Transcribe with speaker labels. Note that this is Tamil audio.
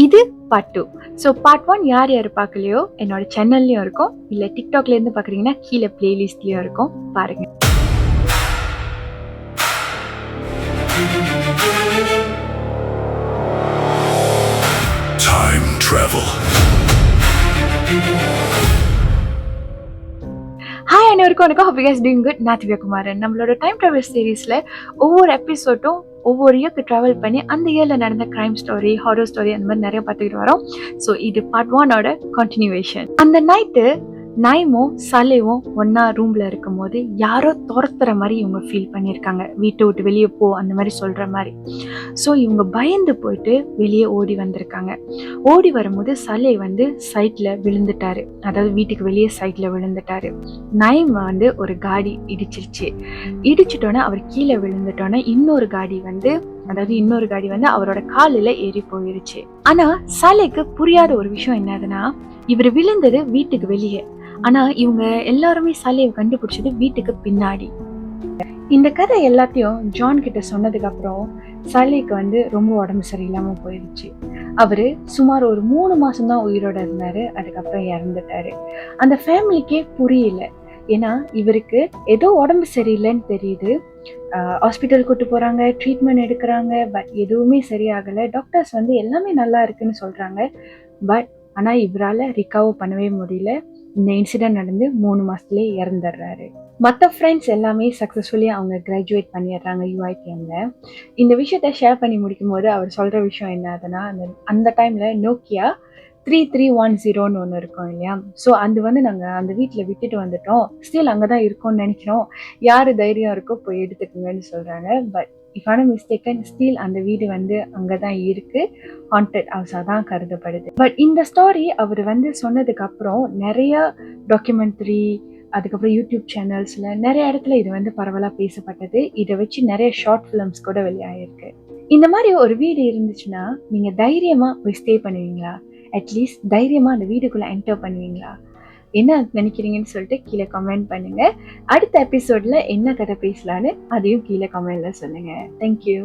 Speaker 1: இது பார்ட் 2. ஸோ பார்ட் 1 யார் யார் பார்க்கலையோ என்னோட சேனல்லையும் இருக்கும், இல்லை டிக்டாக்லேருந்து பார்க்குறீங்கன்னா கீழே பிளேலிஸ்ட்லேயும் இருக்கும், பாருங்க.
Speaker 2: Time travel.
Speaker 1: ஹாய் அனைவருக்கும் வணக்கம். Hope you guys doing good. நான் திவ்யா குமாரன். நம்மளோட டைம் ட்ராவல் சீரீஸில் ஒவ்வொரு எபிசோட்டும் ஒவ்வொரு இயர்க்கு ட்ராவல் பண்ணி அந்த இயரில் நடந்த கிரைம் ஸ்டோரி, ஹாரர் ஸ்டோரி அந்த மாதிரி நிறைய பார்த்துக்கிட்டு வரோம். ஸோ இது பார்ட் 1ஓட கண்டினியூவேஷன். அந்த நைட்டு நைமும் சலேவும் ஒன்னா ரூம்ல இருக்கும் போது யாரோ துரத்துற மாதிரி இவங்க ஃபீல் பண்ணியிருக்காங்க. வீட்டை விட்டு வெளியே போ அந்த மாதிரி சொல்ற மாதிரி. ஸோ இவங்க பயந்து போயிட்டு வெளியே ஓடி வந்திருக்காங்க. ஓடி வரும்போது சலே வந்து சைட்ல விழுந்துட்டாரு, அதாவது வீட்டுக்கு வெளியே சைட்ல விழுந்துட்டாரு. நைம் வந்து ஒரு காடி இடிச்சிருச்சு. இடிச்சிட்டோன்னே அவர் கீழே விழுந்துட்டோன்னே இன்னொரு காடி வந்து அவரோட காலில் ஏறி போயிருச்சு. ஆனா சலேக்கு புரியாத ஒரு விஷயம் என்னதுன்னா, இவர் விழுந்தது வீட்டுக்கு வெளியே, ஆனா இவங்க எல்லாருமே சலேவை கண்டுபிடிச்சது வீட்டுக்கு பின்னாடி. இந்த கதை எல்லாத்தையும் ஜான் கிட்ட சொன்னதுக்கு அப்புறம் சலேக்கு வந்து ரொம்ப உடம்பு சரியில்லாம போயிடுச்சு. அவரு சுமார் ஒரு 3 மாசம் தான் உயிரோட இருந்தாரு, அதுக்கப்புறம் இறந்துட்டாரு. அந்த ஃபேமிலிக்கே புரியல, ஏன்னா இவருக்கு ஏதோ உடம்பு சரியில்லைன்னு தெரியுது. ஹாஸ்பிட்டல் கூட்டு போறாங்க, ட்ரீட்மெண்ட் எடுக்கிறாங்க, பட் எதுவுமே சரியாகலை. டாக்டர்ஸ் வந்து எல்லாமே நல்லா இருக்குன்னு சொல்றாங்க, பட் ஆனா இவரால் ரிகவர் பண்ணவே முடியல. இந்த இன்சிடென்ட் நடந்து 3 மாசத்துலேயே இறந்துடுறாரு. மற்ற ஃப்ரெண்ட்ஸ் எல்லாமே சக்ஸஸ்ஃபுல்லி அவங்க கிராஜுவேட் பண்ணிடுறாங்க UITMல. இந்த விஷயத்த ஷேர் பண்ணி முடிக்கும் போது அவர் சொல்ற விஷயம் என்னதுன்னா, அந்த டைம்ல நோக்கியா 3310 ஒன்று இருக்கும் இல்லையா, ஸோ அது வந்து நாங்கள் அந்த வீட்டில் விட்டுட்டு வந்துட்டோம், ஸ்டில் அங்கே தான் இருக்கோம்னு நினைக்கிறோம், யார் தைரியம் இருக்கோ போய் எடுத்துக்கோங்கன்னு சொல்கிறாங்க. பட் இஃப் ஆன மிஸ்டேக்கன் ஸ்டில் அந்த வீடு வந்து அங்கே தான் இருக்கு, ஹாண்டட் ஹவுஸாக தான் கருதப்படுது. பட் இந்த ஸ்டோரி அவர் வந்து சொன்னதுக்கு அப்புறம் நிறைய டாக்குமெண்ட்ரி, அதுக்கப்புறம் யூடியூப் சேனல்ஸில் நிறைய இடத்துல இது வந்து பரவலாக பேசப்பட்டது. இதை வச்சு நிறைய ஷார்ட் ஃபிலிம்ஸ் கூட வெளியாகிருக்கு. இந்த மாதிரி ஒரு வீடு இருந்துச்சுன்னா நீங்கள் தைரியமாக போய் ஸ்டே பண்ணுவீங்களா? அட்லீஸ்ட் தைரியமாக அந்த வீடுக்குள்ளே என்டர் பண்ணுவீங்களா? என்ன நினைக்கிறீங்கன்னு சொல்லிட்டு கீழே கமெண்ட் பண்ணுங்க. அடுத்த எபிசோட்ல என்ன கதை பேசலான்னு அதையும் கீழே கமெண்ட்ல சொல்லுங்க. தேங்க்யூ.